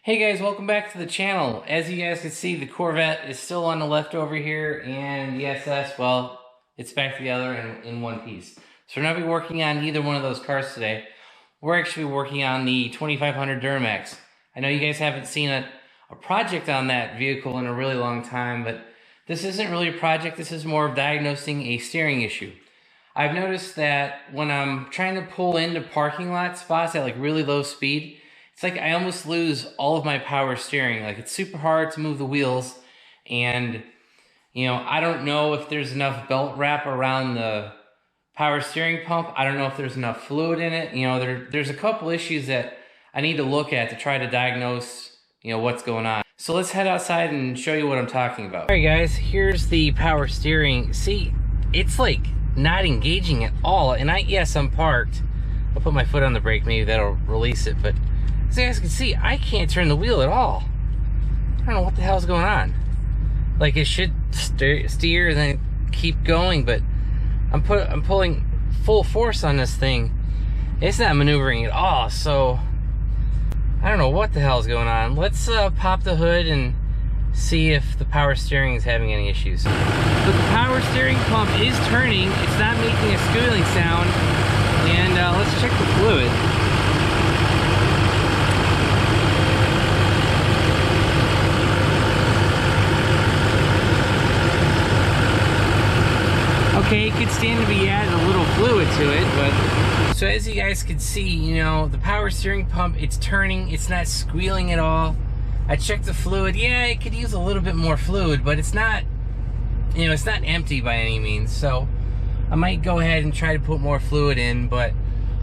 Hey guys, welcome back to the channel. As you guys can see, the Corvette is still on the left over here, and the SS, well, it's back together in one piece. So we're not going to be working on either one of those cars today. We're actually working on the 2500 Duramax. I know you guys haven't seen a project on that vehicle in a really long time, but this isn't really a project. This is more of diagnosing a steering issue. I've noticed that when I'm trying to pull into parking lot spots at like really low speed, it's like I almost lose all of my power steering. Like, it's super hard to move the wheels, and you know, I don't know if there's enough belt wrap around the power steering pump. I don't know if there's enough fluid in it. You know, there's a couple issues that I need to look at to try to diagnose, you know, what's going on. So let's head outside and show you what I'm talking about. All right guys, here's the power steering. See, it's like not engaging at all. And yes, I'm parked. I'll put my foot on the brake, maybe that'll release it, but as you guys can see, I can't turn the wheel at all. I don't know what the hell's going on. Like, it should steer and then keep going, but I'm pulling full force on this thing. It's not maneuvering at all, so I don't know what the hell's going on. Let's pop the hood and see if the power steering is having any issues. But the power steering pump is turning. It's not making a squealing sound. And let's check the fluid. Okay, it could stand to be added a little fluid to it, but so as you guys can see, you know, the power steering pump, it's turning, it's not squealing at all. I checked the fluid. Yeah, it could use a little bit more fluid, but it's not, you know, it's not empty by any means. So I might go ahead and try to put more fluid in, but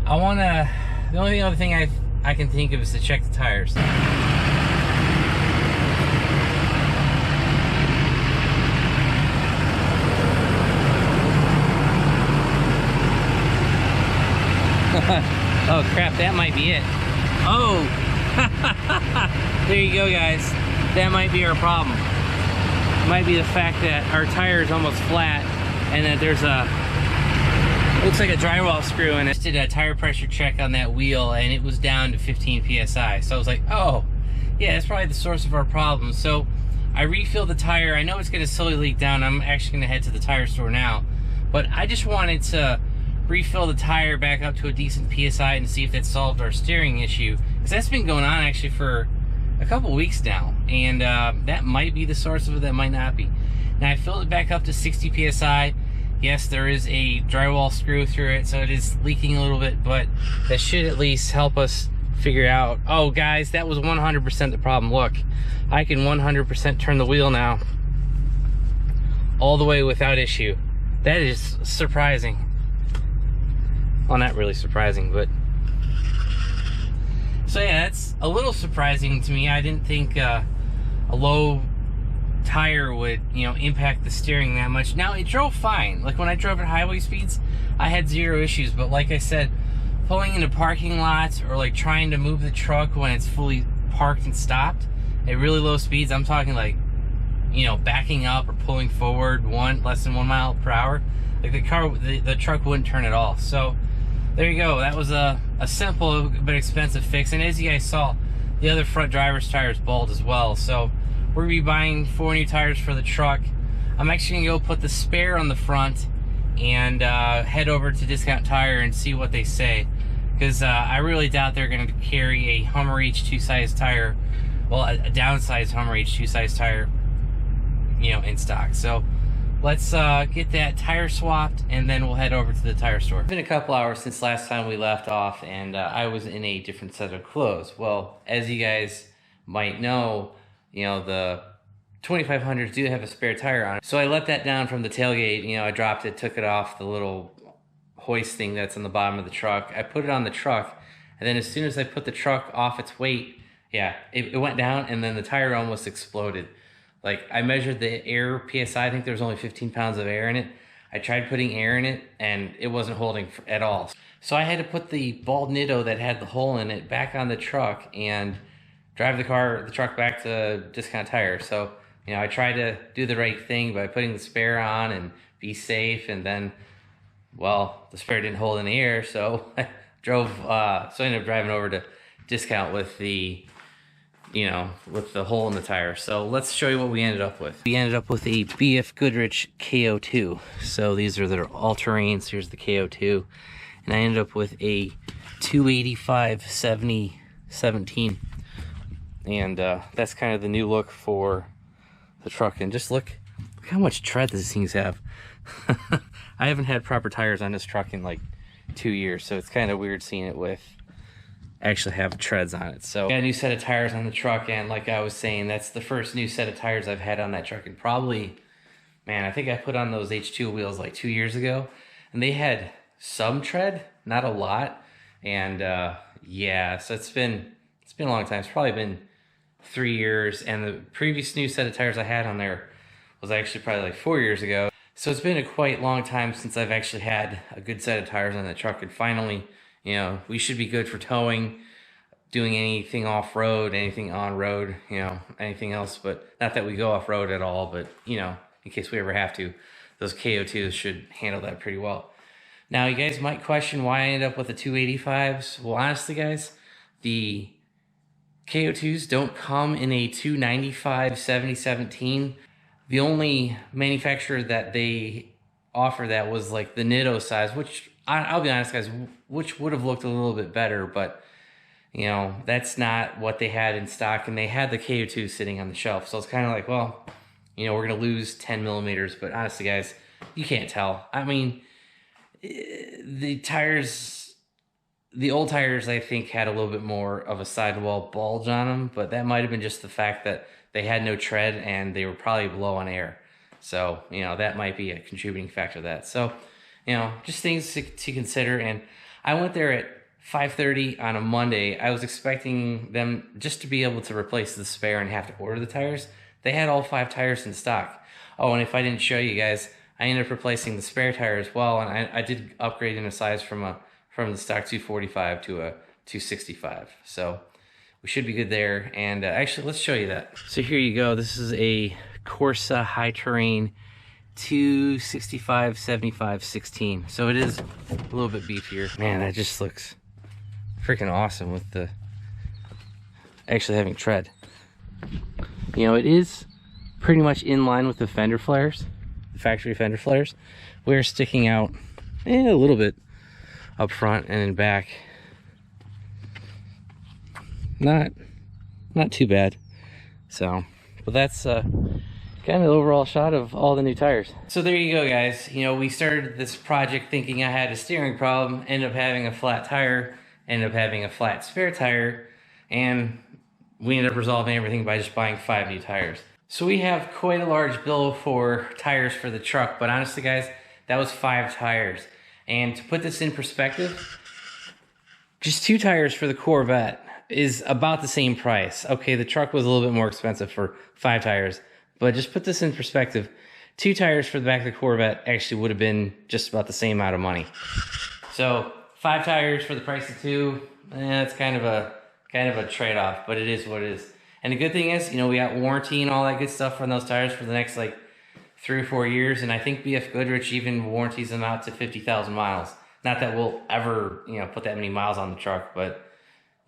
I want to, the only other thing I can think of is to check the tires. Oh crap, that might be it. Oh, there you go guys. That might be our problem. It might be the fact that our tire is almost flat and that there's looks like a drywall screw in it. I just did a tire pressure check on that wheel and it was down to 15 psi. So I was like, oh, yeah, that's probably the source of our problem. So I refilled the tire. I know it's gonna slowly leak down. I'm actually gonna head to the tire store now, but I just wanted to refill the tire back up to a decent PSI and see if that solved our steering issue, because that's been going on actually for a couple weeks now, and that might be the source of it, that might not be. Now I filled it back up to 60 PSI. Yes, there is a drywall screw through it, so it is leaking a little bit, but that should at least help us figure out. Oh guys, that was 100% the problem. Look, I can 100% turn the wheel now all the way without issue. That is surprising. Well, not really surprising, but so yeah, that's a little surprising to me. I didn't think a low tire would, you know, impact the steering that much. Now, it drove fine. Like, when I drove at highway speeds, I had zero issues, but like I said, pulling into parking lots or like trying to move the truck when it's fully parked and stopped at really low speeds, I'm talking like, you know, backing up or pulling forward less than 1 mile per hour, like the truck wouldn't turn at all. So there you go. That was a simple but expensive fix. And as you guys saw, the other front driver's tire is bald as well. So we're gonna be buying 4 new tires for the truck. I'm actually gonna go put the spare on the front and head over to Discount Tire and see what they say, because I really doubt they're gonna carry a Hummer H2 size tire, well, a downsized Hummer H2 size tire, you know, in stock. So let's get that tire swapped, and then we'll head over to the tire store. It's been a couple hours since last time we left off, and I was in a different set of clothes. Well, as you guys might know, you know, the 2500s do have a spare tire on it. So I let that down from the tailgate. You know, I dropped it, took it off the little hoist thing that's on the bottom of the truck. I put it on the truck, and then as soon as I put the truck off its weight, yeah, it went down, and then the tire almost exploded. Like, I measured the air PSI, I think there was only 15 pounds of air in it. I tried putting air in it, and it wasn't holding at all. So I had to put the bald Nitto that had the hole in it back on the truck and drive the truck back to Discount Tire. So, you know, I tried to do the right thing by putting the spare on and be safe, and then, well, the spare didn't hold any air, so I ended up driving over to Discount with the you know, with the hole in the tire. So let's show you what we ended up with. We ended up with a BF Goodrich KO2. So these are their all-terrains. Here's the KO2. And I ended up with a 285/70/17. And that's kind of the new look for the truck. And just look how much tread these things have. I haven't had proper tires on this truck in like 2 years, so it's kind of weird seeing it with actually have treads on it. So got a new set of tires on the truck, and like I was saying, that's the first new set of tires I've had on that truck. And probably, man, I think I put on those H2 wheels like 2 years ago, and they had some tread, not a lot. And yeah, so it's been a long time. It's probably been 3 years, and the previous new set of tires I had on there was actually probably like 4 years ago. So it's been a quite long time since I've actually had a good set of tires on the truck. And finally, you know, we should be good for towing, doing anything off-road, anything on-road, you know, anything else. But not that we go off-road at all, but, you know, in case we ever have to, those KO2s should handle that pretty well. Now, you guys might question why I ended up with the 285s. Well, honestly, guys, the KO2s don't come in a 295/70/17. The only manufacturer that they offer that was like the Nitto size, which I'll be honest, guys, which would have looked a little bit better, but you know, that's not what they had in stock, and they had the KO2 sitting on the shelf. So it's kind of like, well, you know, we're going to lose 10 millimeters, but honestly, guys, you can't tell. I mean, the tires, the old tires, I think, had a little bit more of a sidewall bulge on them, but that might have been just the fact that they had no tread and they were probably low on air. So, you know, that might be a contributing factor to that. So, you know, just things to consider. And I went there at 5:30 on a Monday. I was expecting them just to be able to replace the spare and have to order the tires. They had all 5 tires in stock. Oh, and if I didn't show you guys, I ended up replacing the spare tire as well. And I did upgrade in a size from the stock 245 to a 265. So we should be good there. And actually, let's show you that. So here you go. This is a Corsa high terrain 265/75/16. So it is a little bit beefier. Man, that just looks freaking awesome with the actually having tread. You know, it is pretty much in line with the fender flares, the factory fender flares. We're sticking out a little bit up front and in back. Not too bad. So, but that's kind of the overall shot of all the new tires. So there you go, guys. You know, we started this project thinking I had a steering problem, ended up having a flat tire, ended up having a flat spare tire, and we ended up resolving everything by just buying 5 new tires. So we have quite a large bill for tires for the truck, but honestly, guys, that was 5 tires. And to put this in perspective, just 2 tires for the Corvette is about the same price. Okay, the truck was a little bit more expensive for 5 tires, but just put this in perspective, 2 tires for the back of the Corvette actually would have been just about the same amount of money. So 5 tires for the price of 2, it's kind of a trade-off, but it is what it is. And the good thing is, you know, we got warranty and all that good stuff on those tires for the next like 3 or 4 years, and I think BF Goodrich even warranties them out to 50,000 miles. Not that we'll ever, you know, put that many miles on the truck, but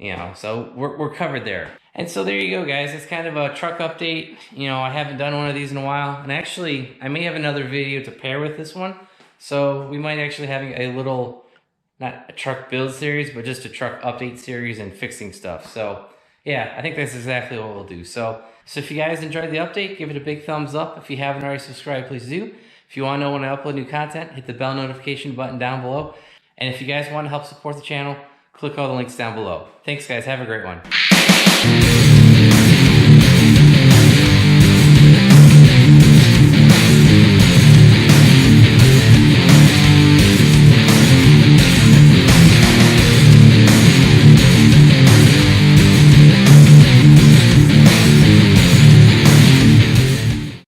you know, so we're covered there. And so there you go, guys. It's kind of a truck update. You know, I haven't done one of these in a while, and actually I may have another video to pair with this one. So we might actually have a little, not a truck build series, but just a truck update series and fixing stuff. So yeah, I think that's exactly what we'll do. So if you guys enjoyed the update, give it a big thumbs up. If you haven't already subscribed, please do. If you want to know when I upload new content, hit the bell notification button down below. And if you guys want to help support the channel, click all the links down below. Thanks, guys. Have a great one.